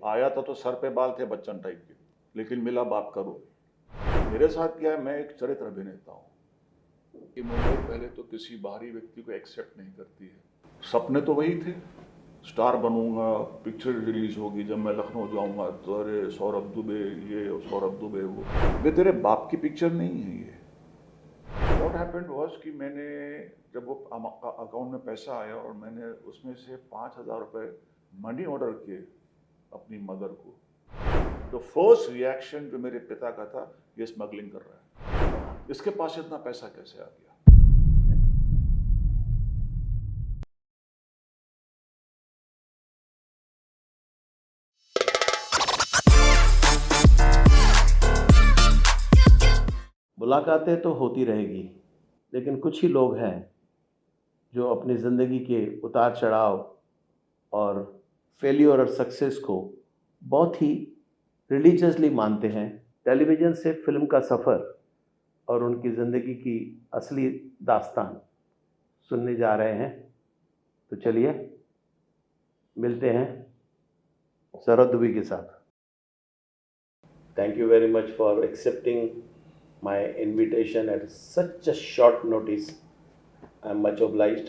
आया था तो सर पे बाल थे बच्चन टाइप के, लेकिन मिला बाप का रूप। मेरे साथ क्या है, मैं एक चरित्र अभिनेता हूँ कि मुंबई पहले तो किसी बाहरी व्यक्ति को एक्सेप्ट नहीं करती है। सपने तो वही थे, स्टार बनूंगा, पिक्चर रिलीज होगी, जब मैं लखनऊ जाऊंगा तो अरे सौरभ दुबे ये और सौरभ दुबे वो। वे तेरे बाप की पिक्चर नहीं है ये। व्हाट हैपेंड वाज कि मैंने जब वो अकाउंट में पैसा आया और मैंने उसमें से 5,000 रुपये मनी ऑर्डर किए अपनी मदर को, तो फर्स्ट रिएक्शन जो मेरे पिता का था, ये स्मगलिंग कर रहा है, इसके पास इतना पैसा कैसे आ गया। मुलाकातें तो होती रहेगी, लेकिन कुछ ही लोग हैं जो अपनी ज़िंदगी के उतार चढ़ाव और फेल्योर और सक्सेस को बहुत ही रिलीजियसली मानते हैं। टेलीविज़न से फिल्म का सफ़र और उनकी ज़िंदगी की असली दास्तान सुनने जा रहे हैं। तो चलिए मिलते हैं सौरभ दुबे के साथ। Thank you very much for accepting my invitation at such a short notice. I am much obliged.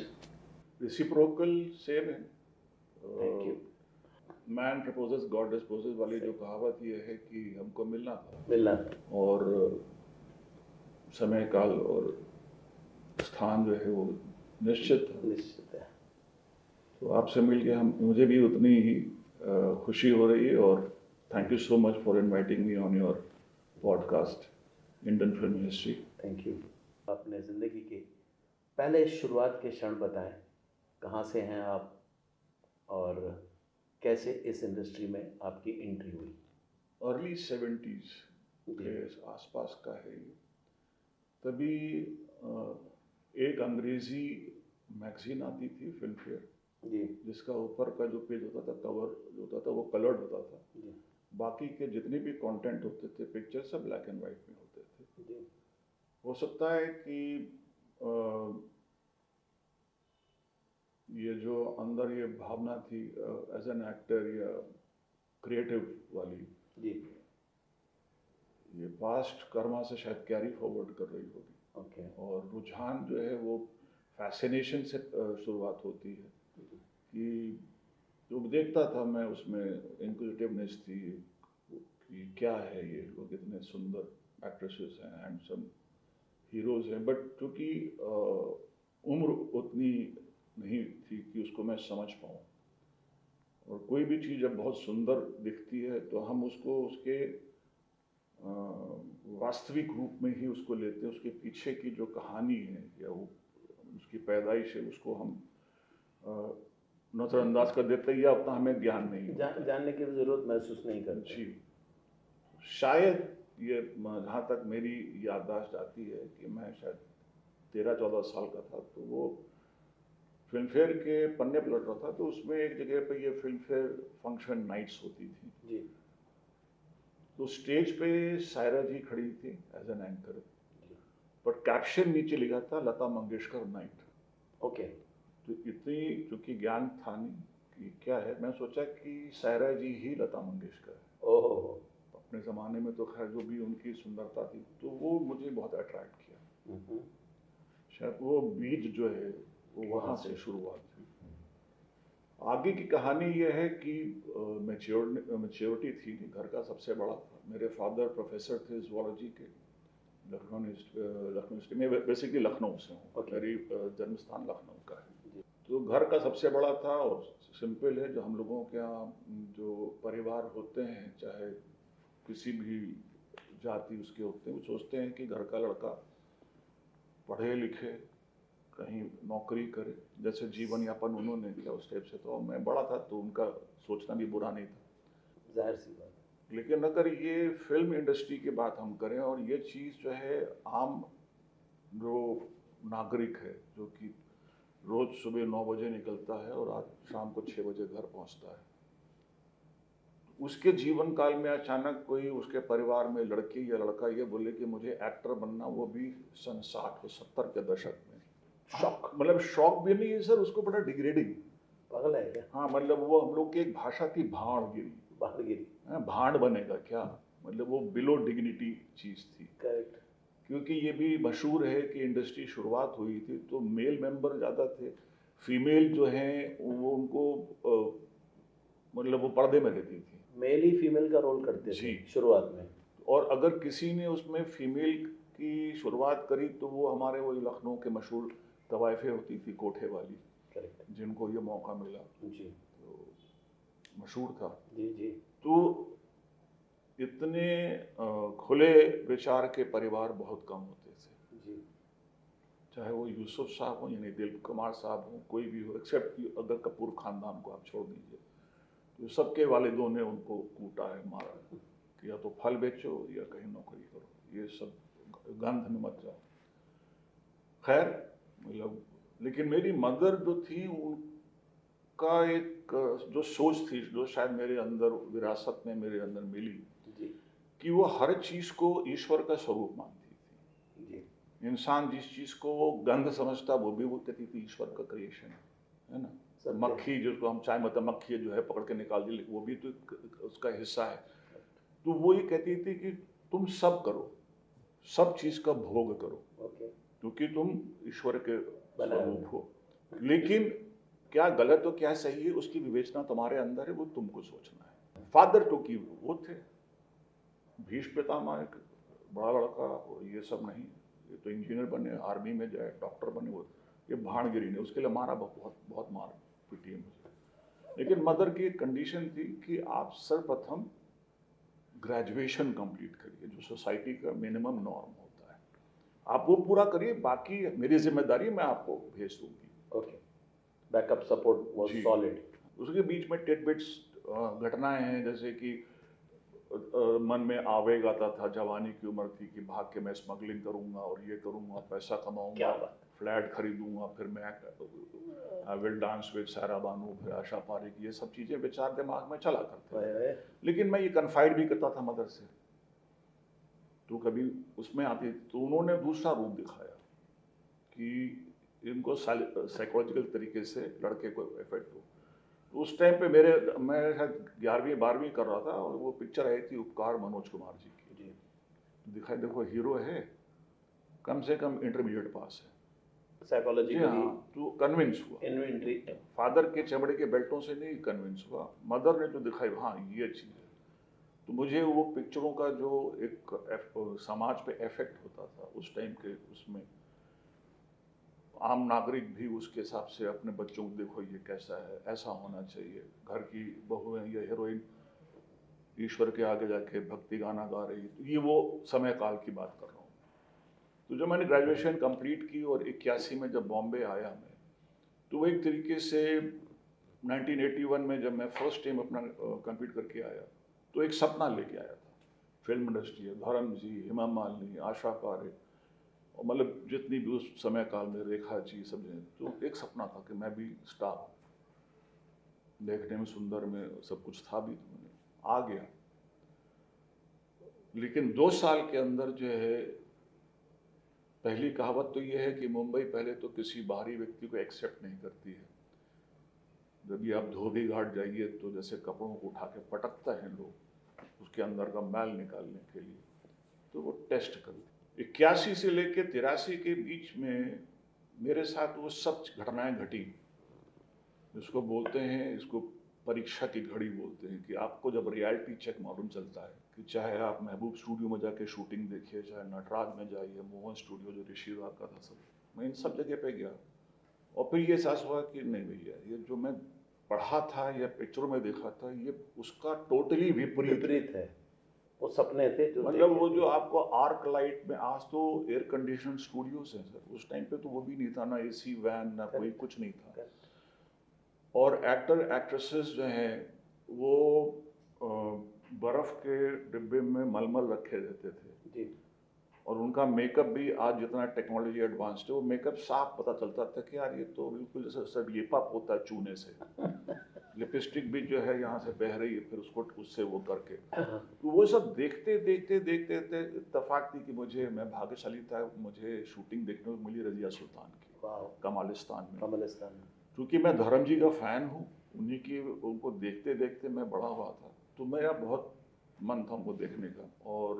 Reciprocal same है। Thank you. Man proposes God disposes वाली जो कहावत ये है कि हमको मिलना था और समय काल और स्थान जो है वो निश्चित है। तो आपसे मिलके मुझे भी उतनी ही खुशी हो रही है। और thank you so much for inviting me on your podcast Indian film history. Thank you. अपने ज़िंदगी के पहले शुरुआत के क्षण बताएं, कहाँ से हैं आप और कैसे इस इंडस्ट्री में आपकी एंट्री हुई। अर्ली 70s के आसपास का है ये। तभी एक अंग्रेज़ी मैगज़ीन आती थी फिल्म फेयर जी, जिसका ऊपर का जो पेज होता था, कवर जो होता था वो कलर्ड होता था जी, बाकी के जितने भी कंटेंट होते थे पिक्चर सब ब्लैक एंड वाइट में होते थे। जी, हो सकता है कि ये जो अंदर ये भावना थी एज एन एक्टर या क्रिएटिव वाली, जी, ये पास्ट कर्मा से शायद कैरी फॉरवर्ड कर रही होगी। ओके। और रुझान जो है वो फैसिनेशन से शुरुआत होती है कि जो देखता था मैं उसमें इंक्विजिटिवनेस थी कि क्या है ये लोग, इतने सुंदर एक्ट्रेसेस हैं, हैंडसम हीरोज हैं, बट क्योंकि उम्र उतनी नहीं थी कि उसको मैं समझ पाऊँ। और कोई भी चीज़ जब बहुत सुंदर दिखती है तो हम उसको उसके वास्तविक रूप में ही उसको लेते हैं। उसके पीछे की जो कहानी है या वो उसकी पैदाइश है उसको हम नज़रअंदाज कर देते हैं या उतना हमें ज्ञान नहीं जानने की ज़रूरत महसूस नहीं करते। जी, शायद ये जहाँ तक मेरी याददाश्त आती है कि मैं शायद 13-14 साल का था तो वो फिल्म फेयर के पन्ने पलट रहा था तो उसमें एक जगह पे ये फिल्म फेयर फंक्शन नाइट्स होती थी जी, तो स्टेज पे सायरा जी खड़ी थी एज एन एंकर, पर कैप्शन नीचे लिखा था लता मंगेशकर नाइट। ओके। तो इतनी क्योंकि ज्ञान था नहीं कि क्या है, मैं सोचा कि सायरा जी ही लता मंगेशकर है। ओहो। अपने ज़माने में तो खैर जो भी उनकी सुंदरता थी तो वो मुझे बहुत अट्रैक्ट किया। शायद वो बीज जो है वो वहाँ से शुरुआत हुई। आगे की कहानी ये है कि मैच्योरिटी थी, घर का सबसे बड़ा था। मेरे फादर प्रोफेसर थे ज़ूलॉजी के लखनऊ यूनिवर्सिटी में, बेसिकली लखनऊ से हूँ। मेरी जन्म स्थान लखनऊ का है। तो घर का सबसे बड़ा था और सिंपल है जो हम लोगों के यहाँ जो परिवार होते हैं चाहे किसी भी जाति उसके होते हैं, वो सोचते हैं कि घर का लड़का पढ़े लिखे कहीं नौकरी करे, जैसे जीवन यापन उन्होंने किया उस टाइप से। तो मैं बड़ा था तो उनका सोचना भी बुरा नहीं था, जाहिर सी बात। लेकिन अगर ये फिल्म इंडस्ट्री की बात हम करें और ये चीज़ जो है आम जो नागरिक है जो कि रोज़ सुबह 9 बजे निकलता है और आज शाम को 6 बजे घर पहुंचता है, उसके जीवन काल में अचानक कोई उसके परिवार में लड़की या लड़का ये बोले कि मुझे एक्टर बनना, वो भी सन 60 और 70 के दशक में, शॉक, मतलब शॉक भी नहीं है सर, उसको बड़ा डिग्रेडिंग, पागल है क्या? हाँ, मतलब वो हम लोग की एक भाषा थी भाड़ गिरी, भाड़गिरी, भांड बनेगा क्या, मतलब वो बिलो डिग्निटी चीज़ थी। करेक्ट। क्योंकि ये भी मशहूर है कि इंडस्ट्री शुरुआत हुई थी तो मेल मेंबर ज़्यादा थे, फीमेल जो हैं वो उनको मतलब वो पर्दे में रहती थी। मेल ही फीमेल का रोल करते थे जी। शुरुआत में। और अगर किसी ने उसमें फीमेल की शुरुआत करी तो वो हमारे वही लखनऊ के मशहूर तवाइफे होती थी कोठे वाली, करेक्ट। जिनको ये मौका मिला, जी तो मशहूर था। जी जी। तो इतने खुले विचार के परिवार बहुत कम होते थे, जी चाहे वो यूसुफ साहब हो यानी दिलीप कुमार साहब हो, कोई भी हो, एक्सेप्ट अगर कपूर खानदान को आप छोड़ दीजिए, तो सबके वालिदों ने उनको कूटा है, मारा है कि या तो फल बेचो या कहीं नौकरी करो, ये सब गंध में मत जाओ। खैर मतलब, लेकिन मेरी मदर जो थी उनका एक जो सोच थी, जो शायद मेरे अंदर विरासत में मेरे अंदर मिली, जी कि वो हर चीज़ को ईश्वर का स्वरूप मानती थी। जी। इंसान जिस चीज़ को वो गंध समझता वो भी वो कहती थी ईश्वर का क्रिएशन है ना। सत्य। मक्खी जिसको हम चाय मतलब मक्खी जो है पकड़ के निकाल दी, वो भी तो उसका हिस्सा है। तो वो ये कहती थी कि तुम सब करो, सब चीज़ का भोग करो, ओके। क्योंकि तुम ईश्वर के बनाए हुए स्वरूप हो, लेकिन क्या गलत हो क्या सही है उसकी विवेचना तुम्हारे अंदर है, वो तुमको सोचना है। फादर टू की वो थे, भीष्म पितामह एक बड़ा लड़का, और ये सब नहीं, ये तो इंजीनियर बने, आर्मी में जाए, डॉक्टर बने, वो ये भाणगिरी ने उसके लिए मारा, बहुत बहुत मार पीटी है मुझे। लेकिन मदर की एक कंडीशन थी कि आप सर्वप्रथम ग्रेजुएशन कंप्लीट करिए, जो सोसाइटी का मिनिमम नॉर्म होता है, आप वो पूरा करिए, बाकी मेरी जिम्मेदारी मैं आपको भेज दूंगी। ओके। बैकअप सपोर्ट वाज जी। सॉलिड। उसके बीच में टिडबिट्स घटनाएं हैं, जैसे कि मन में आवेग आता था, जवानी की उम्र थी कि भाग के मैं स्मगलिंग करूंगा और ये करूंगा, पैसा क्या कमाऊंगा, बात। फ्लैट खरीदूंगा, फिर मैं आई विल डांस विद सारा बानू, फिर आशा पारेख, ये सब चीज़ें विचार दिमाग में चला करते थे। लेकिन मैं ये कन्फाइड भी करता था मदर से, तो कभी उसमें आती, तो उन्होंने दूसरा रूप दिखाया कि इनको साइकोलॉजिकल तरीके से लड़के को इफेक्ट हो। तो उस टाइम पे मैं शायद 11वीं 12वीं कर रहा था, और वो पिक्चर आई थी उपकार मनोज कुमार जी की। जी। दिखाई, देखो हीरो है, कम से कम इंटरमीडिएट पास है, जी साइकोलॉजिकली हाँ, तो कन्विंस हुआ। इन्वेंटरी। फादर के चमड़े के बेल्टों से नहीं कन्विंस हुआ, मदर ने जो दिखाई, हाँ ये चीज़ है। तो मुझे वो पिक्चरों का जो एक समाज पे इफेक्ट होता था उस टाइम के, उसमें आम नागरिक भी उसके हिसाब से अपने बच्चों को, देखो ये कैसा है, ऐसा होना चाहिए, घर की बहू है ये हीरोइन, ईश्वर के आगे जाके भक्ति गाना गा रही है, तो ये वो समय काल की बात कर रहा हूँ। तो जब मैंने ग्रेजुएशन कंप्लीट की और 81 में जब बॉम्बे आया मैं, तो वो एक तरीके से 1981 में जब मैं फर्स्ट टाइम अपना कंप्लीट करके आया, तो एक सपना लेके आया था। फिल्म इंडस्ट्री है, धर्म जी, हेमा मालिनी, आशा पारेख, और मतलब जितनी भी उस समय काल में रेखा जी सब हैं, तो एक सपना था कि मैं भी स्टार हूँ, देखने में सुंदर में सब कुछ था भी, तो मैंने आ गया। लेकिन 2 साल के अंदर जो है, पहली कहावत तो ये है कि मुंबई पहले तो किसी बाहरी व्यक्ति को एक्सेप्ट नहीं करती है। जब भी आप धोबी घाट जाइए तो जैसे कपड़ों को उठा के पटकता है लोग उसके अंदर का मैल निकालने के लिए, तो वो टेस्ट करते। 81 से लेकर 83 के बीच में मेरे साथ वो सब घटनाएं घटी, इसको बोलते हैं, इसको परीक्षा की घड़ी बोलते हैं, कि आपको जब रियलिटी चेक मालूम चलता है कि चाहे आप महबूब स्टूडियो में जाके शूटिंग देखिए, चाहे नटराज में जाइए, मोहन स्टूडियो जो ऋषि राग का था, सब मैं इन सब जगह पे गया, और फिर ये एहसास हुआ कि नहीं भैया, ये जो मैं पढ़ा था या पिक्चरों में देखा था, ये उसका टोटली विपरीत है। वो सपने थे जो मतलब वो जो आपको आर्क लाइट में, आज तो एयर कंडीशन स्टूडियोज हैं सर, उस टाइम पे तो वो भी नहीं था, ना एसी वैन, ना कोई कुछ नहीं था। और एक्टर एक्ट्रेसेस जो हैं वो बर्फ के डिब्बे में मलमल रखे रहते थे जी। और उनका मेकअप भी आज जितना टेक्नोलॉजी एडवांस्ड है, वो मेकअप साफ पता चलता था कि यार ये तो बिल्कुल जैसे सब ये पाप होता है चूने से। लिपस्टिक भी जो है यहाँ से बह रही है, फिर उसको उससे वो करके, तो वो सब देखते देखते इत्तेफाक थी कि मैं भाग्यशाली था, मुझे शूटिंग देखने को मिली रजिया सुल्तान की कमालिस्तान में। क्योंकि मैं धर्म जी का फ़ैन हूँ, उन्हीं की, उनको देखते देखते मैं बड़ा हुआ था, तो मेरा बहुत मन था उनको देखने का, और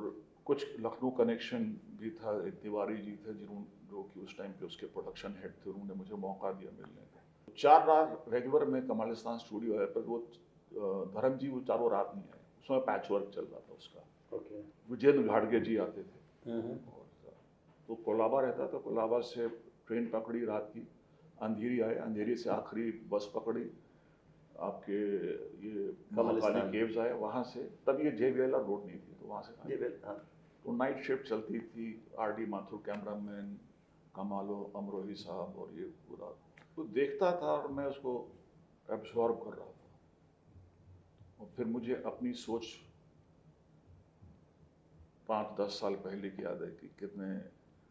कुछ लखनऊ कनेक्शन भी था, एक तिवारी जी थे जो कि उस टाइम पे उसके प्रोडक्शन हेड थे, उन्होंने मुझे मौका दिया मिलने का। 4 रात रेगुलर में कमालिस्तान स्टूडियो है, पर वो धर्म जी वो चारों रात नहीं आए, उसमें पैच वर्क चल रहा था उसका। ओके। विजेंद्र घाड़गे जी आते थे, और तो कोलाबा रहता था, कोलाबा से ट्रेन पकड़ी रात की, अंधेरी आए, अंधेरी से आखिरी बस पकड़ी आपके ये महाकाली केव्स आए, वहाँ से, तब ये JVLR रोड नहीं थी, तो वहाँ से तो नाइट शिफ्ट चलती थी, RD माथुर कैमरामैन, कमालो अमरोही साहब, और ये पूरा तो देखता था और मैं उसको एब्जॉर्ब कर रहा था। और फिर मुझे अपनी सोच 5-10 साल पहले की याद है कि कितने,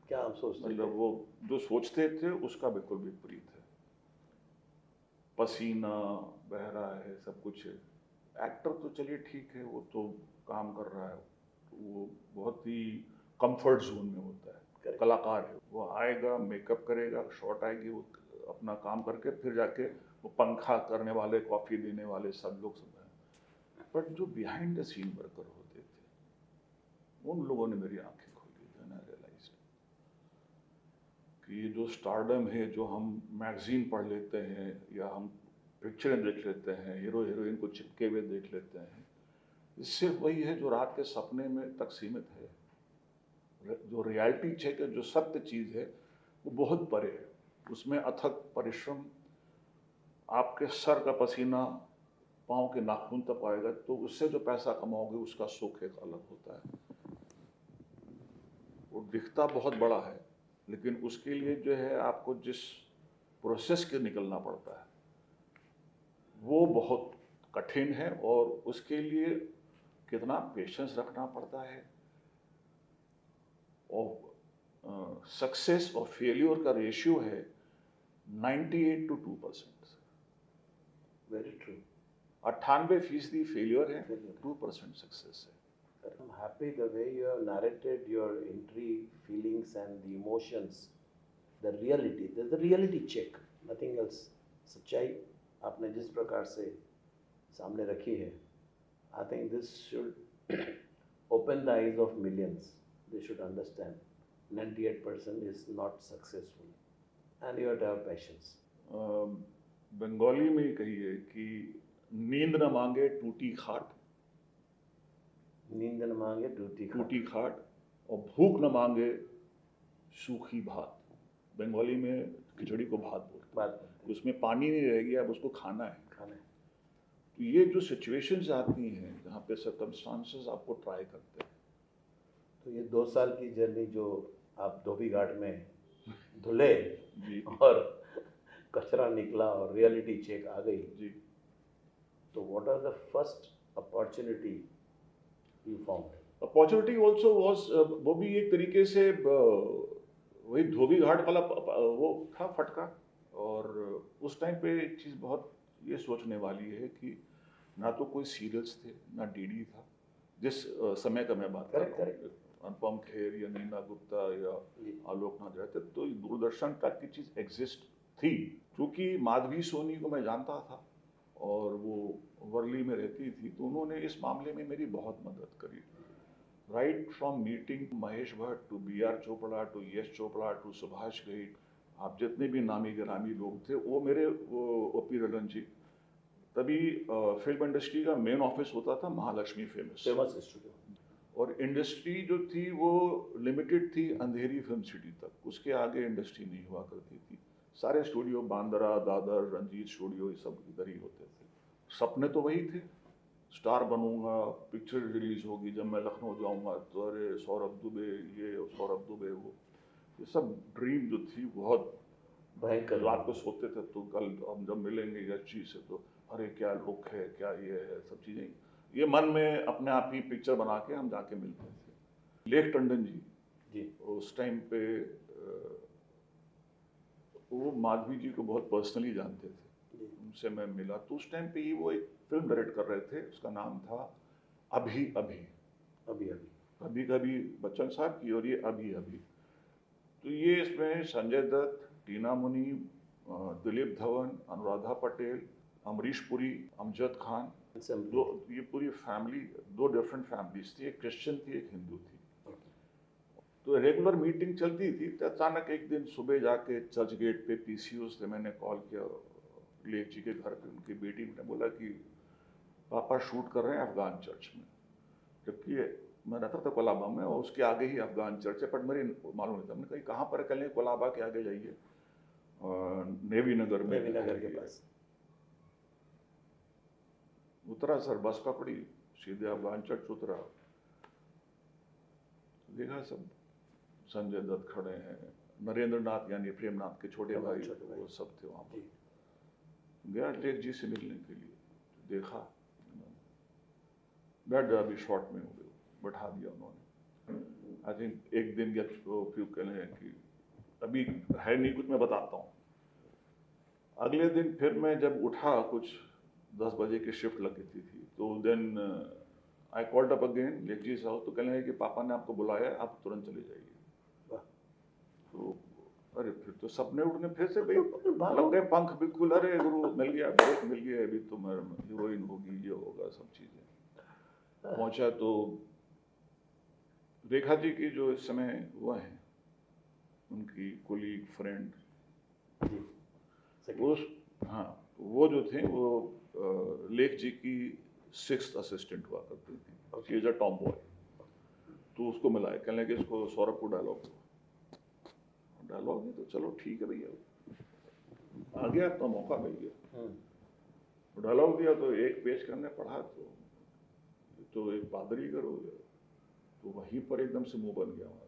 क्या आप सोचते मतलब वो जो सोचते थे उसका बिल्कुल विपरीत है। पसीना बह रहा है, सब कुछ है। एक्टर तो चलिए ठीक है, वो तो काम कर रहा है, वो बहुत ही कंफर्ट जोन में होता है। कलाकार है, वो आएगा, मेकअप करेगा, शॉट आएगी, वो अपना काम करके फिर जाके वो पंखा करने वाले, कॉफी देने वाले सब लोग सब हैं। बट जो बिहाइंड द सीन वर्कर होते थे, उन लोगों ने मेरी आंखें खोली, देन आई रियलाइज्ड कि ये जो स्टारडम है, जो हम मैगजीन पढ़ लेते हैं या हम पिक्चरें देख लेते हैं, हीरो हीरोइन को चिपके हुए देख लेते हैं, इससे वही है जो रात के सपने में तक सीमित है। जो रियलिटी चेक है, जो सत्य चीज़ है, वो बहुत परे है। उसमें अथक परिश्रम, आपके सर का पसीना पाँव के नाखून तक आएगा, तो उससे जो पैसा कमाओगे उसका सुख एक अलग होता है। वो दिखता बहुत बड़ा है, लेकिन उसके लिए जो है आपको जिस प्रोसेस के निकलना पड़ता है वो बहुत कठिन है, और उसके लिए कितना पेशेंस रखना पड़ता है, और सक्सेस और फेलियर का रेशियो है 98 to 2%। Very true. 98% फेलियर है, 2% सक्सेस है। I'm happy the way you have narrated your entry, feelings and the emotions, the reality. There's the reality check, nothing else. सच्चाई आपने जिस प्रकार से सामने रखी है, I think this should open the eyes of millions. They should understand 98% is not successful and you have to have patience. Bengali में कहिए कि नींद न मांगे टूटी खाट, नींद न मांगे टूटी खाट, और भूख न मांगे सूखी भात। बंगाली में खिचड़ी को भात बोलते हैं, उसमें पानी नहीं रहेगी, अब उसको खाना है। तो ये जो सिचुएशंस आती हैं जहाँ पे सर्कमस्टांसेस आपको ट्राई करते हैं। तो ये 2 साल की जर्नी जो आप धोबी घाट में धुले जी, और कचरा निकला और रियलिटी चेक आ गई जी, तो what are the first opportunity you found? Opportunity also was, वो भी एक तरीके से वही धोबी घाट वाला वो था फटका। और उस टाइम पे एक चीज़ बहुत ये सोचने वाली है कि ना तो कोई सीरियल्स थे, ना DD था, जिस समय का मैं बात कर रहा हूँ, अनुपम खेर या नीना गुप्ता या आलोकनाथ रहते, तो दूरदर्शन तक की चीज़ एग्जिस्ट थी। क्योंकि माधवी सोनी को मैं जानता था और वो वर्ली में रहती थी, तो उन्होंने इस मामले में मेरी बहुत मदद करी। Right from meeting Mahesh Bhatt to BR Chopra to Yash Chopra to Subhash Ghai, आप जितने भी नामी गिरामी लोग थे, वो मेरे OP रलन जी, तभी फिल्म इंडस्ट्री का मेन ऑफिस होता था महालक्ष्मी फेमस स्टूडियो, और इंडस्ट्री जो थी वो लिमिटेड थी अंधेरी फिल्म सिटी तक, उसके आगे इंडस्ट्री नहीं हुआ करती थी। सारे स्टूडियो बांद्रा, दादर, रंजीत स्टूडियो, ये सब इधर ही होते थे। सपने तो वही थे, स्टार बनूंगा, पिक्चर रिलीज होगी, जब मैं लखनऊ जाऊंगा तो अरे सौरभ दुबे ये, सौरभ दुबे वो, ये सब ड्रीम जो थी बहुत भयंकर। रात को सोते थे तो कल हम जब मिलेंगे यश जी से तो अरे क्या लुक है, क्या ये है, सब चीज़ें ये मन में अपने आप ही पिक्चर बना के हम जाके मिलते थे। लेख टंडन जी उस टाइम पे वो माधवी जी को बहुत पर्सनली जानते थे, उनसे मैं मिला तो उस टाइम पे ही वो एक फिल्म डायरेक्ट कर रहे थे, उसका नाम था अभी अभी अभी अभी कभी कभी बच्चन साहब की, और ये अभी अभी। तो ये इसमें संजय दत्त, टीना मुनी, दिलीप धवन, अनुराधा पटेल, अमरीश पुरी, अमजद खान, दो, ये पूरी फैमिली, दो डिफरेंट फैमिलीज थी, एक क्रिश्चियन थी एक हिंदू थी। तो रेगुलर मीटिंग चलती थी, तो अचानक एक दिन सुबह जाके चर्च गेट पे पीसीओ से मैंने कॉल किया लेख जी के घर पे। उनकी बेटी ने बोला कि पापा शूट कर रहे हैं अफगान चर्च में, जबकि मैं रहता था कोलाबा में और उसके आगे ही अफगान चर्च है, बट मेरी मालूम नहीं था। हमने कहा कहाँ पर, कल कोलाबा के आगे जाइए, नेवी नगर में, नेवी नगर के पास। उतरा सर, बस पकड़ी, सीधे अफगान चर्च उतरा, देखा सब संजय दत्त खड़े हैं, नरेंद्र नाथ यानी प्रेमनाथ के छोटे भाई वो सब थे वहाँ पर। गया लेख जी से मिलने के लिए, देखा, बैठ जा, अभी शॉर्ट में हो गए, बैठा दिया उन्होंने। आई थिंक एक दिन या फिर कहने कि अभी है नहीं कुछ, मैं बताता हूँ। अगले दिन फिर मैं जब उठा, कुछ 10 बजे की शिफ्ट लगी थी, तो then I called up again Lekh ji साहब, तो कहने कि पापा ने आपको बुलाया, आप तुरंत चले जाइए। तो अरे फिर तो सपने उठने फिर से, भाई लग गए पंख बिल्कुल, अरे गुरु मिल गया, ब्रेक मिल गया, अभी तो हीरोइन होगी, ये होगा, सब चीज़ें। पहुंचा तो रेखा जी की जो इस समय वो हैं, उनकी कोलीग फ्रेंड, वो, हाँ, वो जो थे वो लेख जी की 6th असिस्टेंट हुआ करती थी। She is a Tom boy. तो उसको मिलाया, कहने लगे इसको सौरभ को डायलॉग ही, तो चलो ठीक है भैया, आ गया तो मौका मिल गया। डायलॉग दिया तो एक पेश करने पढ़ा, तो एक पादरी कर हो गया, तो वहीं पर एकदम से मुंह बन गया हमारा।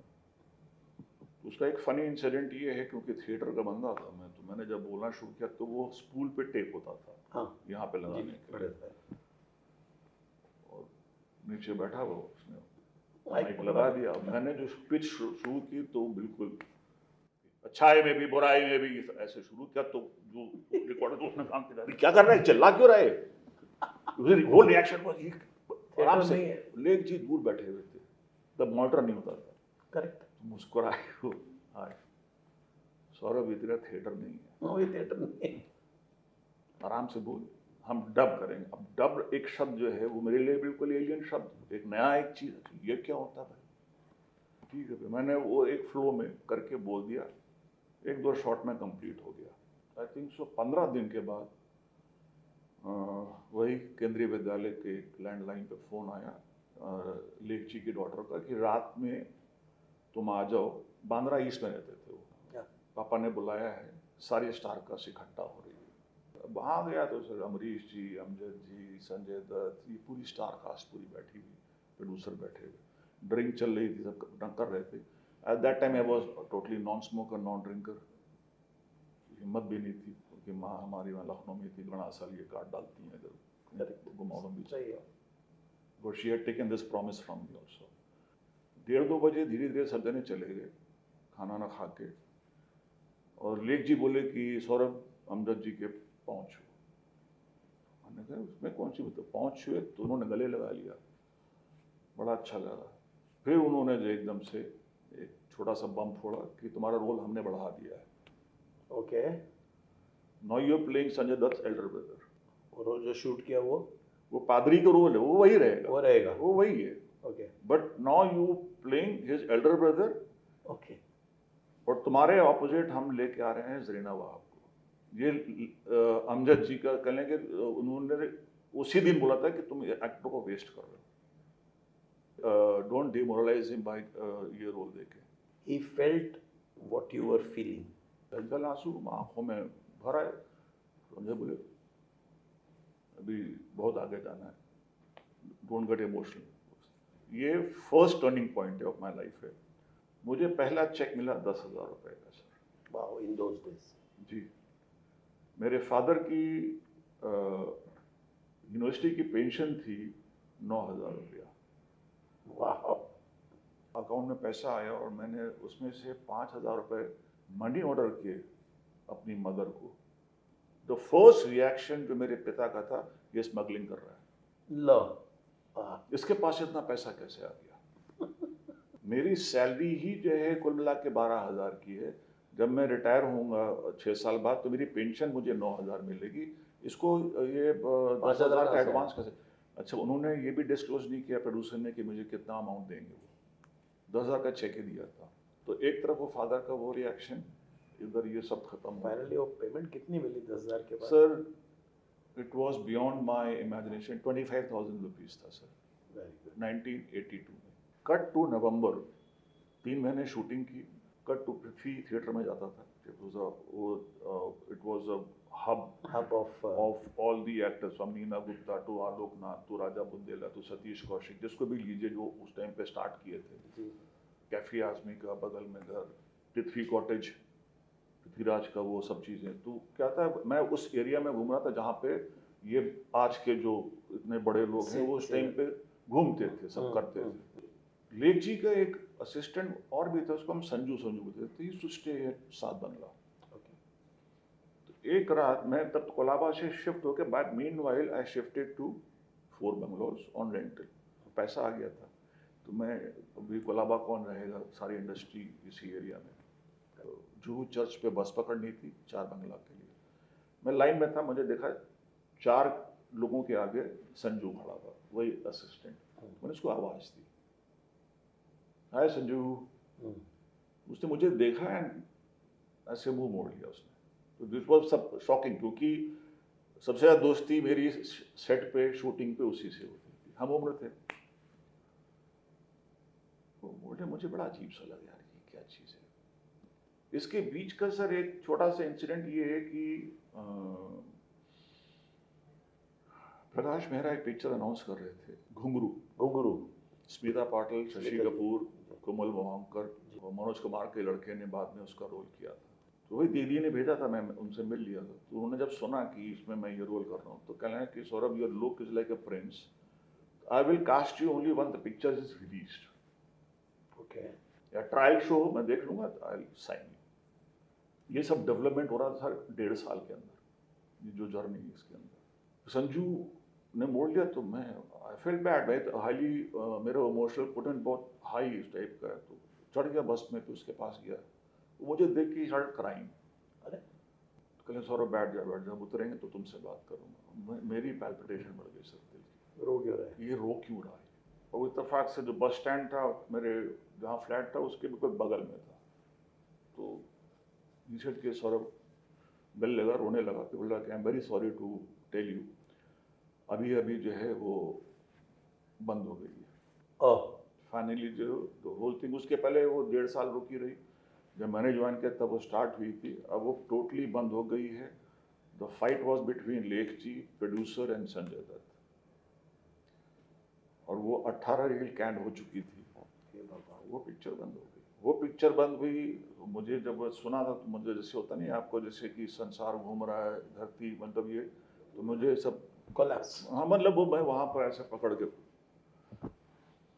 उसका एक फनी इंसिडेंट ये है, क्योंकि थिएटर का बंदा था मैं, तो मैंने जब बोलना शुरू किया तो वो स्पूल पे टेप होता था, हाँ, यहाँ पे लगाने के लिए, और नीचे बैठा हुआ उसने माइक लगा दिया। मैंने जो पिच शुरू की तो बिल्कुल अच्छाई में भी बुराई में भी ऐसे शुरू किया, तो जो रिकॉर्डर तो उसने काम किया, क्या कर रहा है, चिल्ला क्यों रहा है, वो रिएक्शन was आराम से। लेख जी दूर बैठे हुए थे, तब मॉनिटर नहीं होता था, करेक्ट, मुस्कुराए वो, हाय सौरभ इतना थिएटर नहीं है, ये थिएटर नहीं, आराम से बोल, हम डब करेंगे। अब डब एक शब्द जो है वो मेरे लिए बिल्कुल एलियन शब्द, एक नया एक चीज, ये क्या होता है, ठीक है, मैंने वो एक फ्लो में करके बोल दिया, 1-2 शॉट में कंप्लीट हो गया। आई थिंक सो 15 दिन के बाद वही केंद्रीय विद्यालय के लैंडलाइन पे फ़ोन आया लेख जी की डॉटर का कि रात में तुम आ जाओ, बांद्रा ईस्ट में रहते थे वो, पापा ने बुलाया है, सारी स्टार कास्ट इकट्ठा हो रही है। वहाँ गया तो सर अमरीश जी, अमजद जी, संजय दत्त, ये पूरी स्टार कास्ट पूरी बैठी हुई, प्रोड्यूसर बैठे हुए, ड्रिंक चल रही थी, सब कर रहे थे। At that time I was totally non smoker, non drinker, हिम्मत भी नहीं थी, क्योंकि माँ हमारी वहाँ लखनऊ में थी, घना साल ये कार्ड डालती हैं इधर घुमाऊं भी चाहिए, but she had taken this promise from me also. 1:30-2 बजे धीरे धीरे सब जने चले गए खाना ना खा के, और लेख जी बोले कि सौरभ अमजद जी के पहुँच हुए। मैंने कहा उसमें कौन सी बात, पहुँच हुए, तो उन्होंने गले लगा लिया, बड़ा अच्छा लगा। फिर उन्होंने जो एकदम से एक छोटा सा बम फोड़ा कि तुम्हारा रोल हमने बढ़ा दिया है, okay, now you are playing Sanjay Dutt elder brother. और जो शूट किया वो पादरी का रोल है, वो वही रहेगा, वो वही है, okay, but now you playing his Elder brother, okay, और तुम्हारे ऑपोजिट हम लेके आ रहे हैं जरीना वहाब को। ये अमजद जी का कहने के उन्होंने उसी दिन बोला था कि तुम एक्टर को वेस्ट कर रहे हो, डोंट डिमोरलाइज हिम बाय ये रोल देके। He felt what you were feeling, जल आंसू आंखों में भर आए, समझे, बोले अभी बहुत आगे जाना है, डोंट गेट इमोशनल। ये फर्स्ट टर्निंग पॉइंट है ऑफ माई लाइफ है। मुझे पहला चेक मिला 10,000 रुपये का sir, wow, in those days ji. मेरे फादर की यूनिवर्सिटी की पेंशन थी 9,000 रुपया, वाह। अकाउंट में पैसा आया और मैंने उसमें से 5,000 रुपये मनी ऑर्डर किए अपनी मदर को। द फर्स्ट रिएक्शन जो मेरे पिता का था, ये स्मगलिंग कर रहा है, लो इसके पास इतना पैसा कैसे आ गया। मेरी सैलरी ही जो है कुल मिला के 12,000 की है। जब मैं रिटायर होऊंगा 6 साल बाद, तो मेरी पेंशन मुझे 9,000 मिलेगी, इसको ये 5,000 10,000 कहाँ का से एडवांस कैसे? अच्छा, उन्होंने ये भी डिस्क्लोज नहीं किया प्रोड्यूसर ने कि मुझे कितना अमाउंट देंगे वो, 10,000 का चेक ही दिया था। तो एक तरफ वो फादर का वो रिएक्शन, इधर ये सब खत्म हो फाइनली वो पेमेंट कितनी मिली 10,000 के बाद? Sir it was beyond my imagination, 25,000 rupees था सर, वेरी गुड। 1982 में। कट टू नवंबर, 3 महीने शूटिंग की। कट टू पृथ्वी थिएटर में जाता था। It was a hub of of all the actors, from Neena Gupta to Alok Nath to Raja Bundela to Satish Kaushik, जिसको भी लीजिए जो उस टाइम पे स्टार्ट किए थे। जी। कैफे आजमी का बगल में घर, पृथ्वी कॉटेज, पृथ्वीराज का, वो सब चीज़ें। तो क्या था, मैं उस एरिया में घूम रहा था जहाँ पे ये आज के जो इतने बड़े लोग हैं वो उस टाइम पे घूमते थे, सब करते थे। लेख जी का एक असिस्टेंट और भी था, उसको हम संजू संजू बोलते थे। ही used to stay at सात बंगला। एक रात मैं तब कोलाबा से शिफ्ट होकर बाद, meanwhile I shifted to 4 bungalows on rental. पैसा आ गया था, तो मैं अभी कोलाबा कौन रहेगा, सारी इंडस्ट्री इसी एरिया में। तो जूहू चर्च पे बस पकड़नी थी 4 बंगला के लिए। मैं लाइन में था, मुझे देखा 4 लोगों के आगे संजू खड़ा था, वही असिस्टेंट। मैंने उसको आवाज़ दी, हाय संजू। उसने मुझे देखा एंड ऐसे मुंह मोड़ लिया उसने। तो दिस वॉज सब शॉकिंग, क्योंकि सबसे ज़्यादा दोस्ती मेरी सेट पे, शूटिंग पे उसी से होती थी, हम उम्र थे। तो बोले, मुझे बड़ा अजीब सा लगा, यार ये क्या चीज़ है। इसके बीच का सर एक छोटा सा इंसिडेंट ये है कि प्रकाश मेहरा एक पिक्चर अनाउंस कर रहे थे, घुंगरू। स्मिता पाटिल, शशि कपूर, कोमल मोहंकर और मनोज कुमार के लड़के ने बाद में उसका रोल किया था। तो वही दीदी ने भेजा था, मैं उनसे मिल लिया था। तो उन्होंने जब सुना कि इसमें मैं ये रोल कर रहा हूँ, तो कहना है कि Saurabh, your look is like a prince, I will cast you only when the picture is released. Okay. या ट्रायल शो मैं देख लूंगा, आई विल साइन यू। ये सब डेवलपमेंट हो रहा था सर 1.5 साल के अंदर, ये जो जर्नी है इसके अंदर। संजू ने मोड़ लिया, तो मैं आई फील बैड, मैं हाईली मेरा इमोशनल पोटेंट बहुत हाई इस टाइप का है। तो चढ़ गया बस में, तो उसके पास गया, तो मुझे देख के स्टार्ट क्राइम। अरे तो कहले, सौरभ बैठ जा, जब उतरेंगे तो तुमसे बात करूँगा। मेरी पैल्पिटेशन बढ़ गई सर, दिल की। रो क्यों रहा है? ये रो क्यों रहा है? और इत्तेफाक से जो बस स्टैंड था मेरे, जहाँ फ्लैट था उसके बिल्कुल बगल में था। तो नीचे के सौरभ बेल लगा, रोने लगा, कि बोला कि I am very sorry to tell you, अभी अभी जो है वो बंद हो गई है। फाइनली जो होल थिंग, उसके पहले वो 1.5 साल रुकी रही। जब मैंने ज्वाइन किया तब वो स्टार्ट हुई थी, अब वो टोटली बंद हो गई है। द फाइट वॉज बिटवीन लेख जी, प्रोड्यूसर एंड संजय दत्त, और वो 18 रील कैंड हो चुकी थी। वो पिक्चर बंद हो गई। वो पिक्चर बंद हुई, मुझे जब सुना था, तो मुझे जैसे होता नहीं आपको, जैसे कि संसार घूम रहा है, धरती, मतलब ये, तो मुझे सब कोलैप्स। हाँ, मतलब वो मैं वहाँ पर ऐसे पकड़ के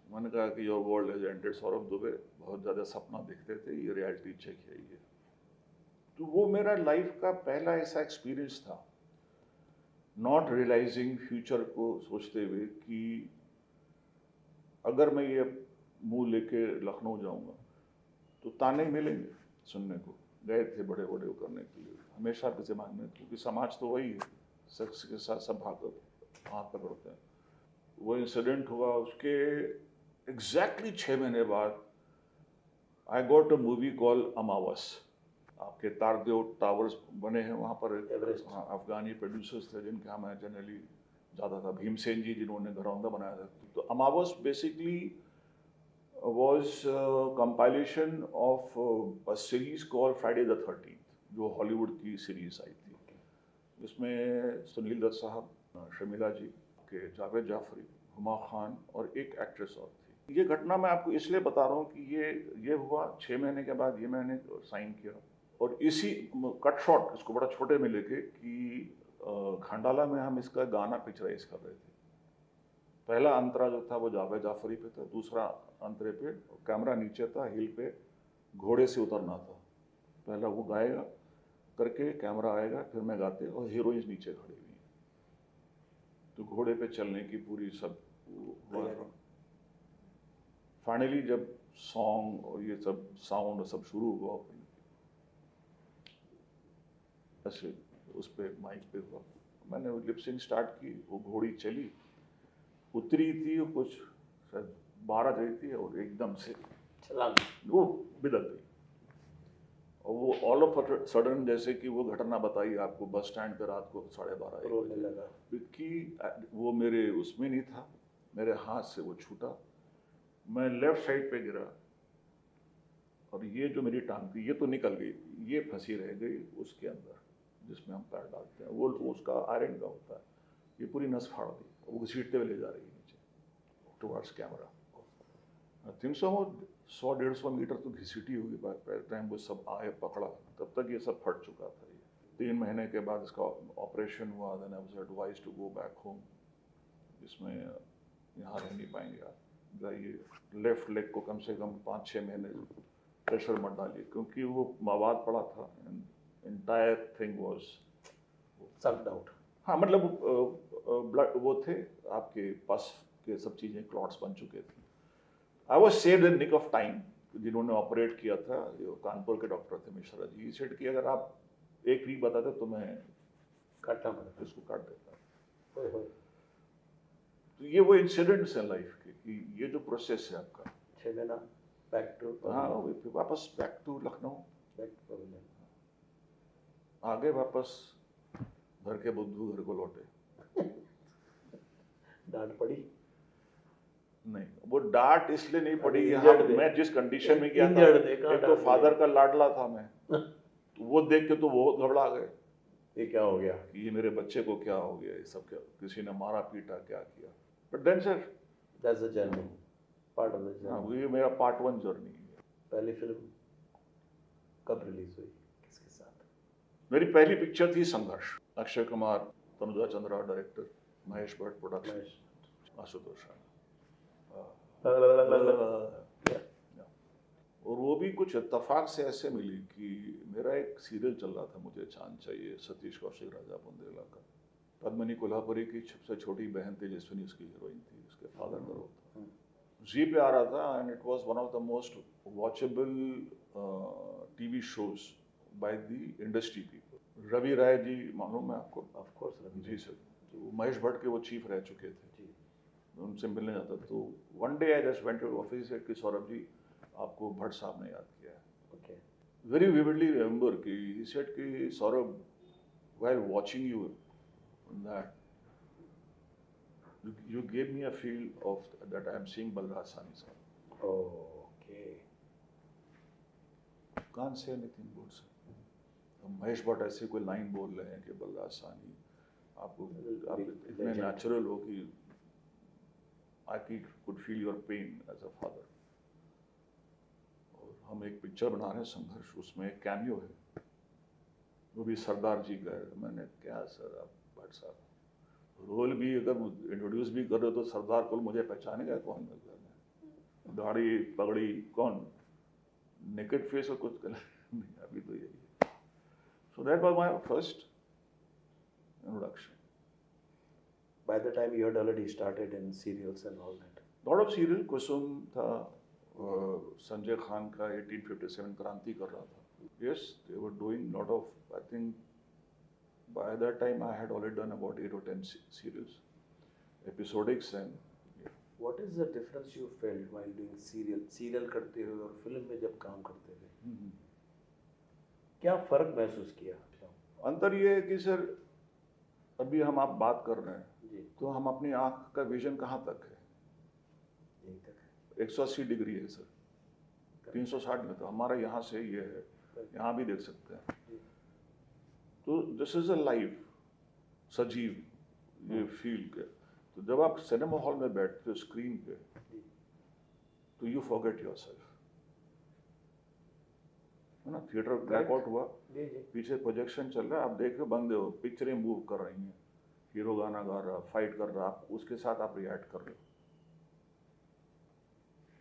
मैंने कहा कि your world is ended Saurabh Dubey, बहुत ज़्यादा सपना देखते थे, ये रियलिटी चेक है ये। तो वो मेरा लाइफ का पहला ऐसा एक्सपीरियंस था, नॉट रियलाइजिंग फ्यूचर को सोचते हुए कि अगर मैं ये मुंह लेके लखनऊ जाऊंगा तो ताने मिलेंगे सुनने को। गए थे बड़े बड़े वो करने के लिए, हमेशा के दिमाग में, क्योंकि समाज तो वही है, शख्स के साथ सब हाथ पकड़ते हैं। वो इंसिडेंट हुआ, उसके एग्जैक्टली 6 महीने बाद I got a movie call अमावस। आपके तारदेव टावर्स बने हैं वहाँ पर, हाँ, अफगानी प्रोड्यूसर्स थे जिनका मैं जनरली ज़्यादा था, भीमसेन जी जिन्होंने घरौंदा बनाया था। तो अमावस basically was a compilation of a series called Friday the 13th, जो हॉलीवुड की सीरीज आई थी। इसमें सुनील दत्त साहब, शर्मिला जी के, जावेद जाफरी, हुमा खान और एक एक्ट्रेस और थी। ये घटना मैं आपको इसलिए बता रहा हूँ कि ये हुआ 6 महीने के बाद, ये मैंने साइन किया। और इसी कट शॉट इसको बड़ा छोटे में लेके कि खंडाला में हम इसका गाना पिक्चराइज कर रहे थे। पहला अंतरा जो था वो जावेद जाफरी पे था, दूसरा अंतरे पे कैमरा नीचे था, हिल पे घोड़े से उतरना था। पहला वो गाएगा करके कैमरा आएगा, फिर मैं गाते, और हीरोइंस नीचे खड़ी हुई, तो घोड़े पे चलने की पूरी सब हुआ। फाइनली जब सॉन्ग और ये सब साउंड और सब शुरू हुआ, ऐसे उस पे माइक पे हुआ, मैंने लिपसिंग स्टार्ट की, वो घोड़ी चली, उतरी थी कुछ शायद 12 गई थी और एकदम से वो बिदक गई। और वो ऑल ऑफ सडन जैसे कि वो घटना बताई आपको बस स्टैंड पे रात को 12:30 रोने लगा। कि वो मेरे उसमें नहीं था, मेरे हाथ से वो छूटा, मैं लेफ्ट साइड पे गिरा और ये जो मेरी टांग थी ये तो निकल गई, ये फंसी रह गई उसके अंदर जिसमें हम पैर डालते हैं, वो उसका आयरन का होता है, ये पूरी नस फाड़ दी, वो घसीटते हुए ले जा रही है नीचे towards camera. I think so 100-150 metre तो घसीटी होगी बाय टाइम वो सब आए पकड़ा, तब तक ये सब फट चुका था। ये 3 महीने के बाद इसका ऑपरेशन हुआ, then I was advised to go back home, जिसमें यहाँ रह नहीं पाएंगे आप, जाइए लेफ्ट लेग को कम से कम 5-6 महीने प्रेशर मत डालिए, क्योंकि वो मवाद पड़ा था, entire thing was sucked out. हाँ मतलब ब्लड वो थे आपके पस के सब चीज़ें क्लॉट्स बन चुके थे। I was saved in nick of time, जिन्होंने ऑपरेट किया था जो कानपुर के डॉक्टर थे मिश्रा जी, ही सेड कि अगर आप 1 वीक बताते तो मैं काटना पड़ता। इसको काट देता। होए होए। तो ये वो इंसिडेंट्स हैं लाइफ के कि ये जो प्रोसेस है आपका 6 महीना बैक टू हाँ फिर वापस back to Lucknow, back to pavilion. आगे वापस घर के बुद्धू घर को लौटे। डांट पड़ी? नहीं, वो डांट इसलिए नहीं पड़ी, इंजर्ड थे। मैं जिस कंडीशन में गया था, इंजर्ड थे, कहाँ एक तो डांट फादर का लाडला था मैं, तो वो देख के तो वो घबरा गए ये क्या हो गया? कि ये मेरे बच्चे को क्या हो गया, ये सब क्या, किसी ने मारा पीटा क्या किया। But then sir that's a journey, part of the हाँ जर्नी। ये मेरा पार्ट 1 जर्नी है। पहली फिल्म कब रिलीज हुई, किसके साथ? मेरी पहली पिक्चर थी संघर्ष, Akshay Kumar, Tanuja Chandra director, Mahesh Bhatt production, Mahesh. Ashutosh Rana. Yeah. और वो भी कुछ इत्तेफाक से ऐसे मिली कि मेरा एक सीरियल चल रहा था, मुझे चांद चाहिए, सतीश कौशिक, राजा बुंदेला का, पद्मिनी कोल्हापुरी की सबसे छोटी बहन तेजस्विनी उसकी हीरोइन थी, उसके फादर का रोल था, जी पे आ रहा था, and it was one of the most watchable TV shows by the industry people. Ravi Rai ji मालूम है आपको? Of course Ravi ji sir, तो महेश भट्ट के वो चीफ रह चुके थे, जी। उनसे मिलने जाता। तो one day I just went to office से कि सौरभ जी आपको भट्ट साहब ने याद किया है। ओके। वेरी विविडली रिमेंबर कि ही सेड कि Saurabh while watching you that you gave me a feel of that I am seeing Balraj Sahni sir. Okay. Can't say anything good sir. तो महेश भट्ट ऐसे कोई लाइन बोल रहे हैं कि बलराज साहनी आप इतने नेचुरल हो कि I could feel your pain as a father. और हम एक पिक्चर बना रहे हैं संघर्ष, उसमें एक कैमियो है, वो भी सरदार जी का है। मैंने क्या सर आप भट्ट साहब रोल भी अगर इंट्रोड्यूस भी कर रहे हो तो सरदार को मुझे पहचानेगा कौन? दाढ़ी पगड़ी कौन, नेकेड फेस और कुछ नहीं, अभी तो यही है। So that was my first introduction. By the time you had already started in serials and all that. Lot of serial, Kusum था, संजय खान का 1857 क्रांति कर रहा था। Yes, they were doing lot of, I think by that time I had already done about 8 or 10 serials, episodics and What is the difference you felt while doing serial करते हुए और film में जब काम करते थे? क्या फर्क महसूस किया? अंतर ये है कि सर अभी हम आप बात कर रहे हैं जी। तो हम अपनी आँख का विजन कहाँ तक है? यहीं तक है। 180 डिग्री है सर, 360 में, तो हमारा यहाँ से ये है, यहाँ भी देख सकते हैं। तो दिस इज अ लाइव सजीव ये फील के, तो जब आप सिनेमा हॉल में बैठते हो स्क्रीन पे तो यू फॉरगेट योरसेल्फ, है ना। थिएटर ब्लैकआउट हुआ, पीछे प्रोजेक्शन चल रहा है, आप देख रहे हो, बंदे हो, पिक्चरें मूव कर रही हैं, हीरो गाना गा रहा, फाइट कर रहा, आप उसके साथ आप रिएक्ट कर रहे हो।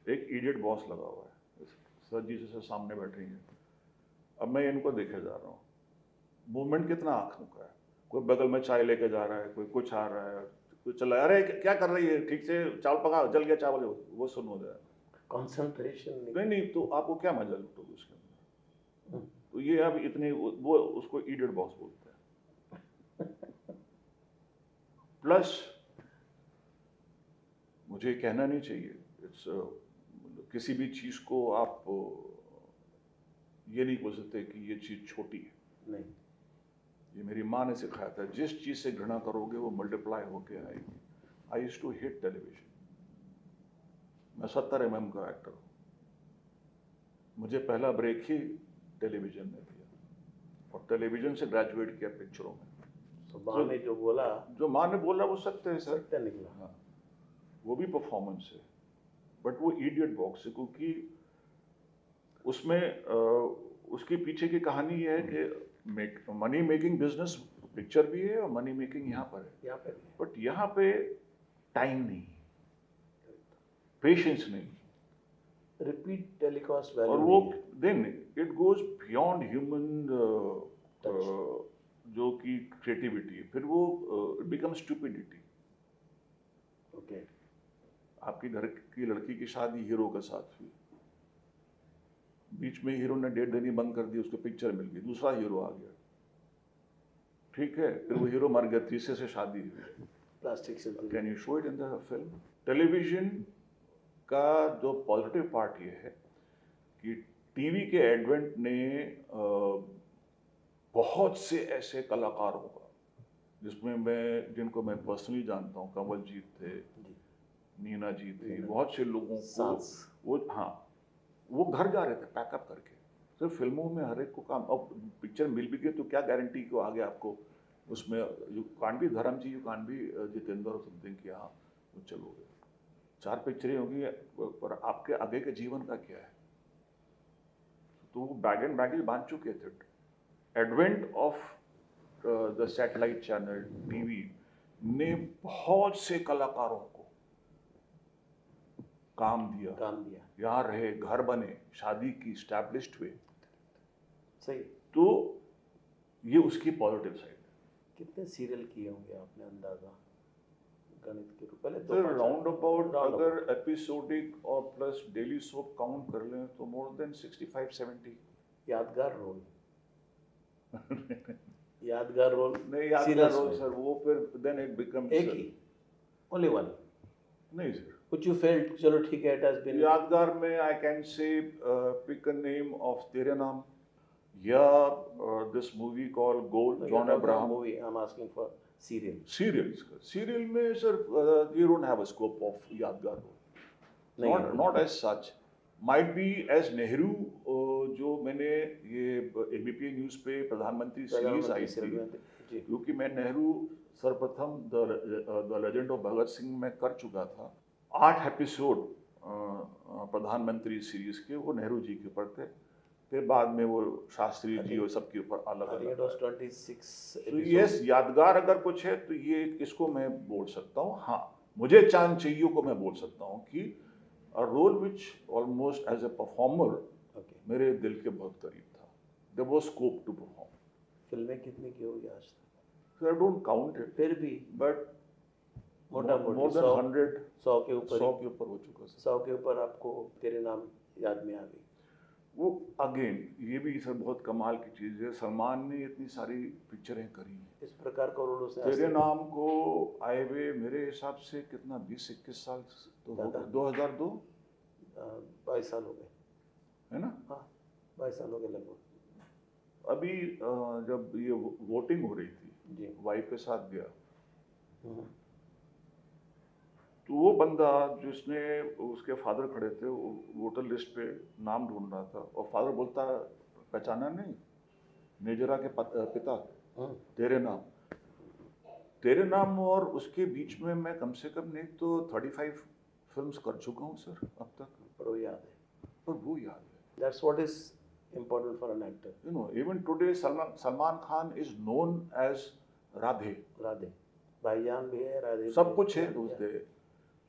एक इडियट बॉस लगा हुआ है, सर जी से सामने बैठे हैं, अब मैं इनको देखे जा रहा हूँ, मूवमेंट कितना आंखों का है, कोई बगल में चाय लेके जा रहा है, कोई कुछ आ रहा है, कोई चला, अरे क्या कर रही है, ठीक से चावल पका, जल गया चावल, वो सुन हो जाए, कंसंट्रेशन नहीं तो आपको क्या मजा लुटो उसके अंदर। तो ये अब इतने वो उसको इडियट बॉस बोलते हैं। प्लस मुझे कहना नहीं चाहिए, इट्स किसी भी चीज़ को आप ये नहीं बोल सकते कि ये चीज़ छोटी है। नहीं, ये मेरी माँ ने सिखाया था, जिस चीज़ से घृणा करोगे वो मल्टीप्लाई होके आएगी। I used to hit television. मैं 70 mm का एक्टर हूँ, मुझे पहला ब्रेक ही टेलीविजन ने दिया और टेलीविजन से ग्रेजुएट किया पिक्चरों में। तो माँ ने जो बोला, जो माँ ने बोला वो सत्य है सर। सत्य निकला। हाँ, वो भी परफॉर्मेंस है, बट वो इडियट बॉक्स है, क्योंकि उसमें उसके पीछे की कहानी ये है कि मनी मेकिंग बिजनेस पिक्चर भी है और मनी मेकिंग यहाँ पर है, यहाँ पे भी है। बट यहाँ पे टाइम नहीं, पेशेंस नहीं, रिपीट टेलीकास्ट और वैल्यू वो नहीं है। Then it goes beyond human जो कि क्रिएटिविटी है, फिर वो बिकम स्टूपिडिटी। ओके, आपके घर की लड़की की शादी हीरो के साथ हुई, बीच में हीरो ने डेट देनी बंद कर दी, उसको पिक्चर मिल गई, दूसरा हीरो आ गया, ठीक है, फिर वो हीरो मर गया, तीसरे से शादी हुई। प्लास्टिक से can you show it in the film? Television का जो पॉजिटिव पार्ट ये है कि टीवी के एडवेंट ने बहुत से ऐसे कलाकारों का, जिसमें जिनको मैं पर्सनली जानता हूँ, कंवलजीत थे, नीना जी थी, बहुत से लोगों को वो, हाँ, वो घर जा रहे थे पैकअप करके। सिर्फ फिल्मों में हर एक को काम, अब पिक्चर मिल भी गई तो क्या गारंटी को आगे आपको उसमें यू कांट बी धर्म जी, यू कांट बी जितेंद्र और समथिंग कि हाँ वो चलोगे। 4 पिक्चरें होंगी पर आपके आगे के जीवन का क्या है? तो वो बैग एंड बैगेज बांध चुके थे। Advent of the satellite channel TV ने बहुत से कलाकारों को काम दिया, यहाँ रहे, घर बने, शादी की, स्टैब्लिश्ड हुए। सही। तो ये उसकी पॉजिटिव साइड है। कितने सीरियल किए होंगे आपने अंदाजा गणित के रूप? पहले तो राउंड अबाउट अगर एपिसोडिक और प्लस डेली सोप काउंट कर लें तो मोर देन 65-70। यादगार रोल यादगार रोल नहीं, यादगार रोल सर वो फिर देन इट बिकम्स एक ही, ओनली वन? नहीं सर, व्हिच यू फेल्ट चलो ठीक है, इट हैज बीन यादगार में I can say pick a name of Tere Naam, या this movie called gold, John Abraham movie. I am asking for serial में sir you don't have a scope of यादगार role, not as such. Might be as Nehru, जो मैंने ये ABP news पे प्रधानमंत्री series आई थी, क्योंकि मैं नेहरू सर्वप्रथम the legend of Bhagat Singh में कर चुका था। 8 एपिसोड प्रधानमंत्री सीरीज के वो नेहरू जी के ऊपर थे, फिर बाद में वो शास्त्री जी और सबके ऊपर अलग अलग। 26 तो यस, यादगार अगर कुछ है तो ये इसको मैं बोल सकता हूँ। हाँ, मुझे चांद चाहिए को मैं बोल सकता हूँ कि a role which almost as a performer मेरे दिल के बहुत करीब था। There was scope to perform. फिल्में कितनी की होगी आज तक? So I don't count it, फिर भी बट मोटा मोर देन 100 के ऊपर हो चुका है। 100 के ऊपर आपको तेरे नाम याद में आ गई। वो अगेन ये भी सर बहुत कमाल की चीज़ है, सलमान ने इतनी सारी पिक्चरें करी हैं, इस प्रकार का रोल उसने तेरे नाम को आए हुए मेरे हिसाब से कितना 20-21 साल तो हो गए, 2002 22 साल हो गए, है ना? हाँ 22 साल हो गए लगभग। अभी जब ये वोटिंग हो रही थी जी, वाइफ के साथ गया, तो वो बंदा जिसने, उसके फादर खड़े थे, वोटर लिस्ट पे नाम ढूंढ रहा था और फादर बोलता पहचाना नहीं, नेजरा के पिता, तेरे नाम और उसके बीच में मैं कम से कम नहीं तो 35 फिल्म्स कर चुका हूँ सर अब तक। पर वो याद है, That's what is important for an actor. You know, even today Salman Khan is known as Radhe, भाईजान भी है, राधे सब कुछ है उसके।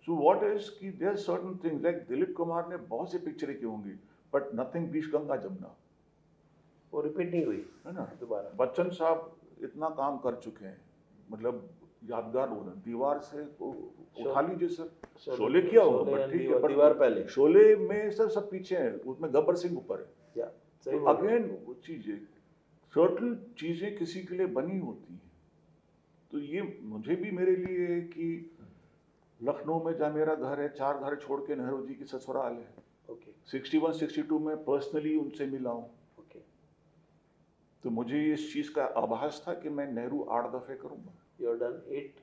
So what is कि there are certain things like Dilip Kumar ने बहुत सी पिक्चरें की होंगी, but nothing बीच गंगा जमुना, वो रिपीट नहीं हुई है ना? दोबारा। बच्चन साहब इतना काम कर चुके हैं, मतलब यादगार हो रहे हैं। दीवार से उठा लीजिए सर, शोले किया होगा, ठीक है, दीवार पहले, शोले में सर सब पीछे हैं, उसमें गब्बर सिंह ऊपर है। अगेन वो चीजें, सर्टन चीजें किसी के लिए बनी होती हैं तो ये मुझे भी मेरे लिए है कि लखनऊ में जहाँ मेरा घर है, 4 घर छोड़ के नेहरू जी की ससुराल है। ओके 61 62 में पर्सनली उनसे मिला हूँ। ओके तो मुझे इस चीज़ का आभास था कि मैं नेहरू 8 दफ़े करूँगा you have done 8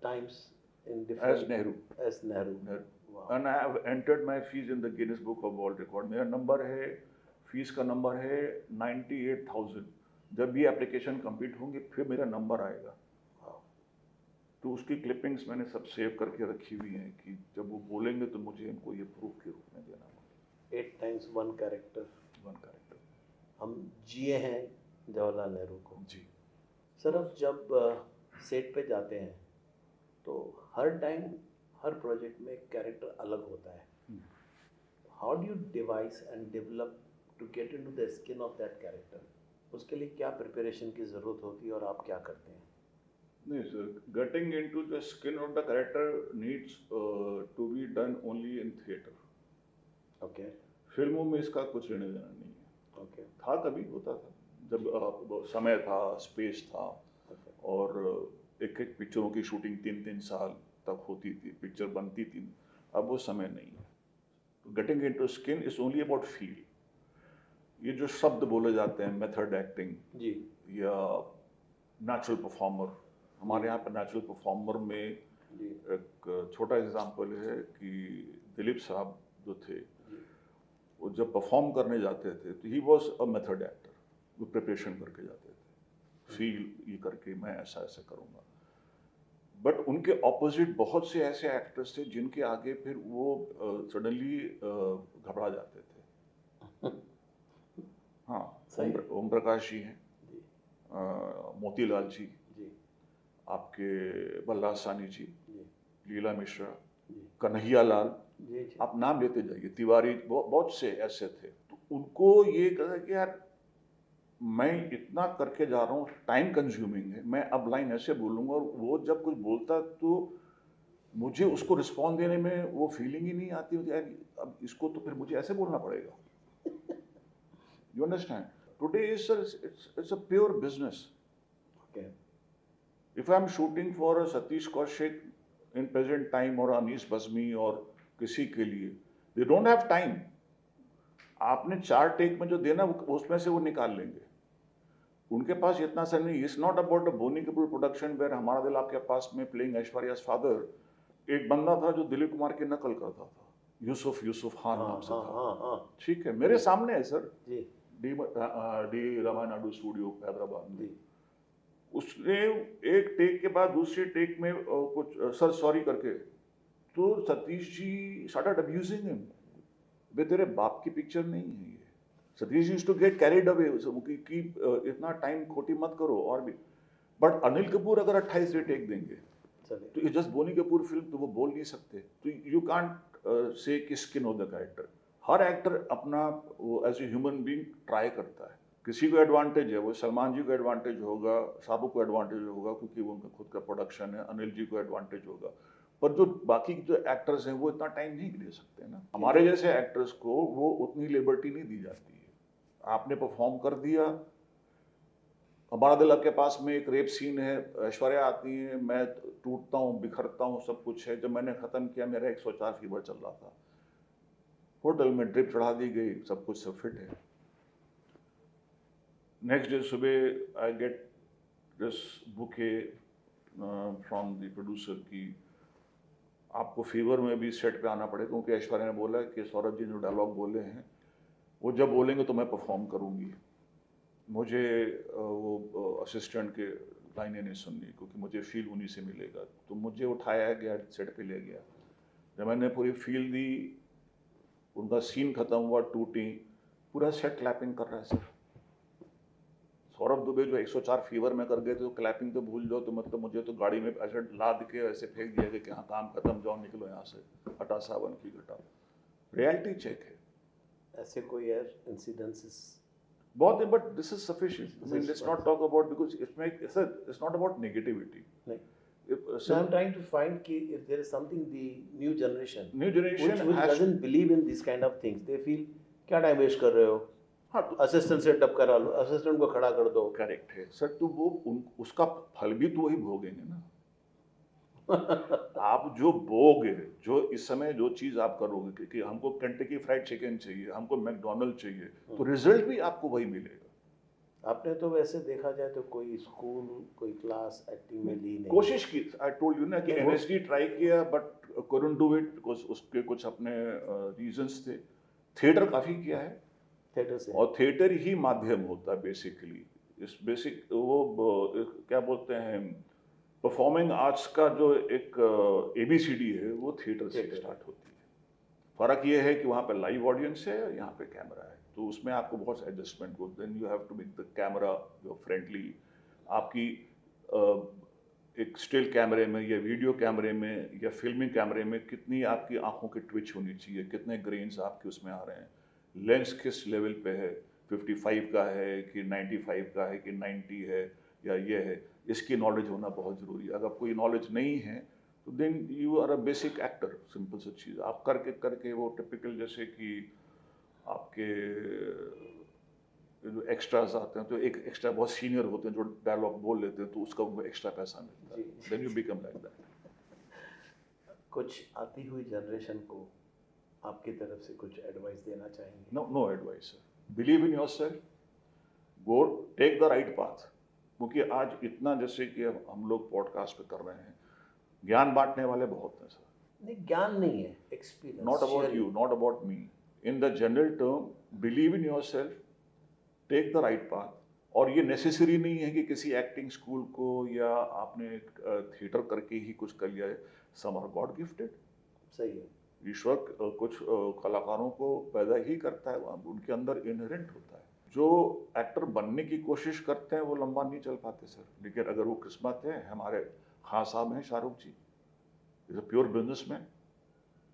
times in as different Nehru. as Nehru. Wow. And I have entered my fees in the Guinness book of world record. मेरा नंबर है, फीस का नंबर है 98,000। जब भी एप्लीकेशन कंप्लीट होंगी फिर मेरा नंबर आएगा। Wow. तो उसकी क्लिपिंग्स मैंने सब सेव करके रखी हुई हैं कि जब वो बोलेंगे तो मुझे इनको ये प्रूफ के रूप में देना होगा। 8 times 1 character. One character. हम जिए हैं जवाहरलाल नेहरू को। जी। सर अब जब सेट पे जाते हैं तो हर टाइम हर प्रोजेक्ट में एक कैरेक्टर अलग होता है। How do you devise and develop to get into the skin of that character? उसके लिए क्या प्रिपरेशन की ज़रूरत होती है और आप क्या करते हैं? नहीं sir, getting into the skin of the character needs to be done only in theatre. Okay फिल्मों में इसका कुछ लेने देना नहीं है। ओके था, कभी होता था जब समय था, स्पेस था, और एक एक पिक्चरों की शूटिंग 3-3 साल तक होती थी, पिक्चर बनती थी। अब वो समय नहीं है। Getting into skin is only about feel. ये जो शब्द बोले जाते हैं, मेथड एक्टिंग जी या नेचुरल परफॉर्मर, हमारे यहाँ पर नेचुरल परफॉर्मर में जी एक छोटा एग्जांपल है कि दिलीप साहब जो थे, जी वो जब परफॉर्म करने जाते थे तो he was a method actor. वो प्रिपरेशन करके जाते थे, फील ये करके मैं ऐसा ऐसा करूँगा। बट उनके ऑपोजिट बहुत से ऐसे एक्टर्स थे जिनके आगे फिर वो सडनली घबरा जाते थे। हाँ, सही है। ओम प्रकाश जी हैं, जी मोतीलाल जी, जी आपके बल्ला सानी जी, जी लीला मिश्रा, जी कन्हैया लाल, जी जी आप नाम लेते जाइए, तिवारी, बहुत से ऐसे थे। तो उनको ये कहा कि यार मैं इतना करके जा रहा हूँ, टाइम कंज्यूमिंग है, मैं अब लाइन ऐसे बोलूँगा, और वो जब कुछ बोलता तो मुझे उसको रिस्पॉन्ड देने में वो फीलिंग ही नहीं आती होती, यार अब इसको तो फिर मुझे ऐसे बोलना पड़ेगा। You understand? Today is it's a pure business. Okay If I'm shooting for a Satish Kaushik in present time or Anis Bazmi और किसी के लिए, they don't have time. आपने 4 टेक में जो देना उसमें से वो निकाल लेंगे। उनके पास इतना समय नहीं। It's not about a Boney Kapoor production where हमारा दिल आपके पास में प्लेइंग ऐश्वर्या's father, एक बंदा था जो दिलीप कुमार की नकल करता था, यूसुफ खान नाम से था। हाँ हाँ ठीक है, मेरे सामने है सर, जी डी रामानाडू स्टूडियो हैदराबाद में। जी उसने एक टेक के बाद दूसरे टेक में कुछ सर सॉरी करके, तो Satish ji started abusing him. वे तेरे बाप की पिक्चर नहीं है ये। Satish ji to get carried away कि इतना टाइम खोटी मत करो। और भी बट अनिल कपूर अगर 28 टेक देंगे चलिए तो ये जस्ट बोनी कपूर फिल्म, तो वो बोल नहीं सकते। तो यू कांट से कि स्किन ऑफ द कैरेक्टर। हर एक्टर अपना वो as a human being try करता है। किसी को एडवांटेज है, वो सलमान जी को एडवांटेज होगा, शाहरुख को एडवांटेज होगा क्योंकि वो उनका खुद का प्रोडक्शन है, अनिल जी को एडवांटेज होगा। पर जो बाकी जो एक्टर्स हैं वो इतना टाइम नहीं दे सकते ना। हमारे जैसे एक्टर्स को वो उतनी लिबर्टी नहीं दी जाती है। आपने परफॉर्म कर दिया, हमारा दिल आपके पास में एक रेप सीन है, ऐश्वर्या आती है, मैं टूटता हूँ, बिखरता हूँ, सब कुछ है। जब मैंने ख़त्म किया मेरा 104 फीवर चल रहा था, होटल में ड्रिप चढ़ा दी गई, सब कुछ सब फिट है। नेक्स्ट डे सुबह I get this bouquet from the producer की आपको फीवर में भी सेट पे आना पड़ेगा, क्योंकि ऐश्वर्या ने बोला कि सौरभ जी जो डायलॉग बोले हैं वो जब बोलेंगे तो मैं परफॉर्म करूँगी। मुझे वो असिस्टेंट के लाइनें नहीं सुननी, क्योंकि मुझे फील उन्हीं से मिलेगा। तो मुझे उठाया गया, सेट पे ले गया। जब मैंने पूरी फील दी, उनका सीन खत्म हुआ, टूटी, पूरा सेट क्लैपिंग कर रहा है सर। सौरभ दुबे जो 104 फीवर में कर गए थे, तो क्लैपिंग तो भूल जाओ। तो मतलब मुझे तो गाड़ी में ऐसे लाद के ऐसे फेंक दिया कि हाँ काम खत्म, जाओ निकलो यहाँ से, हटा सावन की घटा। रियलिटी चेक है। ऐसे कोई इंसिडेंसेस बहुत है, but this is sufficient. I mean let's not talk about, because इसमें इट्स नॉट अबाउट नेगेटिविटी। नहीं, so I'm trying to find कि if there is something the new generation New generation which has doesn't believe in these kind of things, they feel क्या time waste कर रहे हो, हाँ तो assistant से dub करा लो, असिस्टेंट को खड़ा कर दो। करेक्ट है सर, तो वो उसका फल भी तो वही भोगेंगे ना। आप जो बोगे, जो इस समय जो चीज आप करोगे कि हमको केंटकी फ्राइड चिकन चाहिए, हमको मैकडोनल्ड चाहिए, तो रिजल्ट भी आपको वही मिलेगा। आपने तो वैसे देखा जाए तो कोई स्कूल, कोई क्लास एक्टिंग में ली नहीं। कोशिश की, आई टोल्ड यू ना कि नहीं, वो- एनएसडी ट्राई किया but couldn't do it because उसके कुछ अपने रीजंस थे। थिएटर काफी किया है, थिएटर से। और थिएटर ही माध्यम होता है बेसिकली। इस बेसिक क्या बोलते हैं, परफॉर्मिंग आर्ट्स का जो एक ABCD है वो थिएटर से Theatre। स्टार्ट होती है। फर्क ये है कि वहाँ पे लाइव ऑडियंस है और यहाँ पे कैमरा है, तो उसमें आपको बहुत एडजस्टमेंट हो। Then you have to make the camera जो फ्रेंडली, आपकी एक स्टिल कैमरे में या वीडियो कैमरे में या फिल्मी कैमरे में कितनी आपकी आंखों की ट्विच होनी चाहिए, कितने ग्रेन्स आपके उसमें आ रहे हैं, लेंस किस लेवल पे है, 55 का है कि 95 का है कि 90 है या ये है, इसकी नॉलेज होना बहुत ज़रूरी है। अगर कोई नॉलेज नहीं है तो then you are a basic actor. Simple सी चीज़ आप करके करके वो टिपिकल, जैसे कि आपके जो एक्स्ट्राज आते हैं, तो एक एक्स्ट्रा बहुत सीनियर होते हैं जो डायलॉग बोल लेते हैं, तो उसका उनको एक्स्ट्रा पैसा मिलता है। जी। Then you become like that. कुछ आती हुई जनरेशन को आपकी तरफ से कुछ एडवाइस देना चाहेंगे? No advice, believe in yourself, go take the right path. क्योंकि आज इतना, जैसे कि हम लोग पॉडकास्ट पे कर रहे हैं, ज्ञान बांटने वाले बहुत हैं सर। नहीं, ज्ञान नहीं है, experience. Not about you, not about me. In the general term, believe in yourself, take the right path. और ये नेसेसरी नहीं है कि किसी एक्टिंग स्कूल को या आपने थिएटर करके ही कुछ कर लिया है। Some are God gifted. सही है। ईश्वर कुछ कलाकारों को पैदा ही करता है, उनके अंदर इनहेरेंट होता है। जो एक्टर बनने की कोशिश करते हैं वो लंबा नहीं चल पाते सर, लेकिन अगर वो किस्मत है, हमारे खान साहब हैं शाहरुख जी, इज अ प्योर बिजनेसमैन,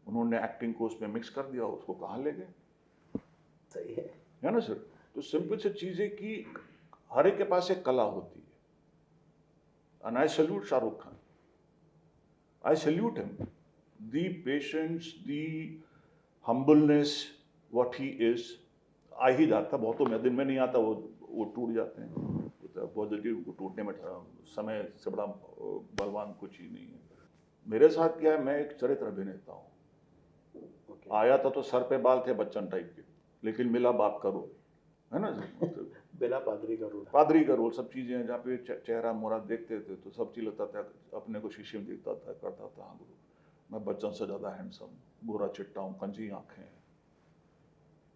उन्होंने एक्टिंग को उसमें मिक्स कर दिया, उसको कहाँ ले गए, सही है। है ना सर। तो सिंपल से चीज़ें कि हर एक के पास एक कला होती है। And I salute Shahrukh Khan, I salute him, the patience, the humbleness, what he is. आ ही जाता, बहुतों में दिन में नहीं आता, वो टूट जाते हैं। पॉजिटिव को टूटने में समय से बड़ा बलवान कुछ ही नहीं है। मेरे साथ क्या है, मैं एक चरित्र अभिनेता हूँ। Okay। आया था तो सर पे बाल थे बच्चन टाइप के, लेकिन मिला बाप का रोल, है ना सर। बिना पादरी का रोल। पादरी का रोल, सब चीज़ें जहाँ पे चेहरा मोहरा देखते थे तो सब चीज़ लगता था, अपने को शीशे में देखता था, करता था, हाँ गुरु मैं बच्चन से ज़्यादा हैंडसम, गोरा चिट्टा हूँ, कंजी आँखें हैं।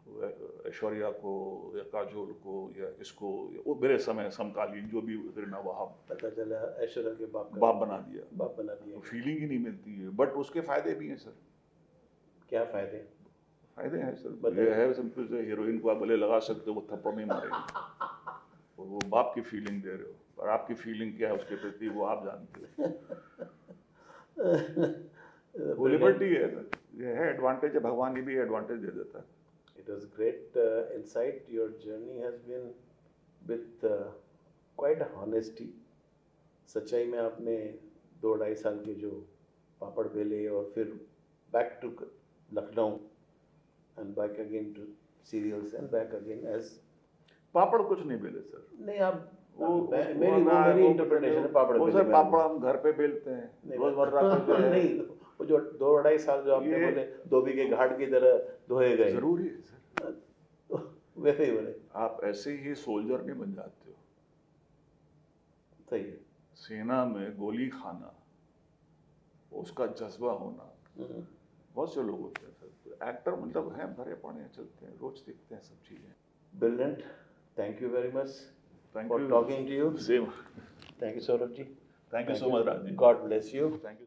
तो ऐश्वर्या को या काजोल को या इसको, वो मेरे समय समकालीन जो भी रीना वहाब, पता चला ऐश्वर्या के बाप का बाप बना दिया। बाप बना दिया। फीलिंग ही नहीं मिलती है, बट उसके फायदे भी हैं सर। क्या फायदे? फायदे हैं सर। बताइए। ये है सिंपल से, हीरोइन को आप भले लगा सकते हो, वो थप्पड़ नहीं मारेगी, और वो बाप की फीलिंग दे रहे हो, पर आपकी फीलिंग क्या है उसके प्रति वो आप जानते हो। वो लिबर्टी है, ये है एडवांटेज है, भगवान ये भी एडवांटेज दे देता है। It was great insight. Your journey has been with quite a honesty. सच्चाई में आपने 2-2.5 साल के जो पापड़ बेले और फिर back to Lucknow and back again to serials and back again as पापड़ कुछ नहीं बेले सर। नहीं आप वो मेरी इंटरप्रिटेशन है पापड़ बेले सर, में। पापड़ हम घर पे बेलते हैं नहीं, रोजमर्रा पे जो है। नहीं, वो जो 2-2.5 साल जो आपने ये- बोले धोबी के घाट की तरह धोए गए, जरूरी है सर, वैसे ही बोले। आप ऐसे ही सोल्जर नहीं बन जाते हो। सही है। सेना में गोली खाना, उसका जज्बा होना, बहुत से लोग होते हैं सर। तो एक्टर मतलब है, भरे पड़े चलते हैं, रोज देखते हैं सब चीजें। Brilliant. Thank you very much thank for you. talking to you. Same. Thank you, Saurabh ji. Thank you so much Raj ji. God bless you. Thank you.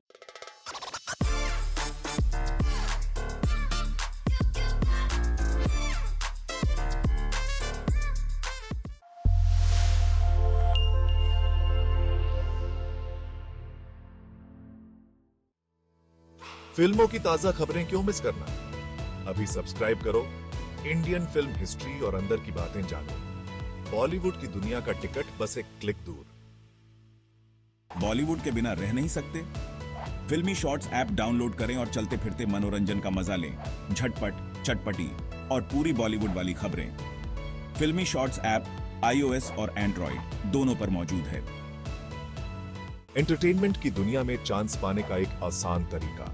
फिल्मों की ताजा खबरें क्यों मिस करना? अभी सब्सक्राइब करो इंडियन फिल्म हिस्ट्री और अंदर की बातें जानो। बॉलीवुड की दुनिया का टिकट बस एक क्लिक दूर। बॉलीवुड के बिना रह नहीं सकते? फिल्मी शॉर्ट्स ऐप डाउनलोड करें और चलते फिरते मनोरंजन का मजा लें। झटपट, चटपटी और पूरी बॉलीवुड वाली खबरें। फिल्मी शॉट्स ऐप iOS और एंड्रॉइड दोनों पर मौजूद है। एंटरटेनमेंट की दुनिया में चांस पाने का एक आसान तरीका।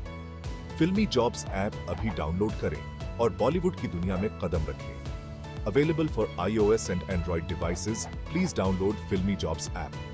फिल्मी जॉब्स ऐप अभी डाउनलोड करें और बॉलीवुड की दुनिया में कदम रखें। Available for iOS and Android devices, please download Filmy Jobs app.